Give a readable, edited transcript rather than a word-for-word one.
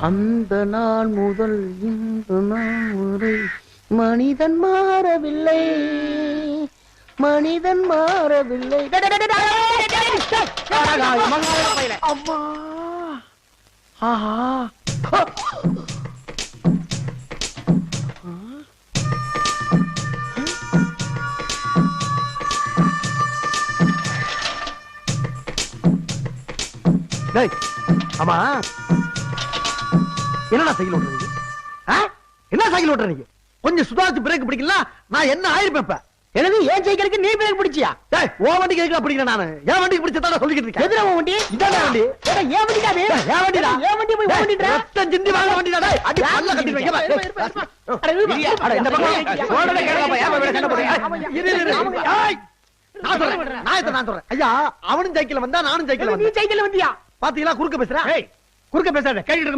அந்த நாள் முதல் இந்த நாள் வரை மனிதன் மாறவில்லை, மனிதன் மாறவில்லை. அம்மா ஆஹா ஆமா என்னடா சைக்கிள் ஓட்டுறீங்க? என்ன சைக்கிள் ஓட்டுறீங்க? கொஞ்சம் சுதாரிச்சு பிரேக் பிடிக்கல நான் என்ன ஆயிருப்பேன். எனக்கு ஏன் சைக்கிளுக்கு நீ பிரேக் பிடிச்சியா? ஓ வண்டிக்கு எதுக்கு பிடிக்கிறேன் நானு? என் வண்டிக்கு பிடிச்சதா சொல்லிக்கிட்டு இருக்கேன். எதுல உன் வண்டி? இதான வண்டி. ஏன் வண்டிடா அது? ஏன் வண்டிடா? ஏன் வண்டி போய் ஓட்டிட்டற? ரத்தம் சிந்தி வாங்க வண்டிடா டேய். அடி பல்ல கட்டி வைங்க. அட இந்த பக்கம் ஓடல கேளப்பா. ஏன் போய் சண்டை போடுறீங்க? இரு. ஏய் நான் சொல்றேன். ஐயா அவனும் சைக்கிள் வந்தா நானும் சைக்கிள் வந்தேன். நீ சைக்கிள் வந்தியா? பாத்தீங்களா குறுக்க பேசுற? குறுக்க பேசாத. கேட்டிட்டு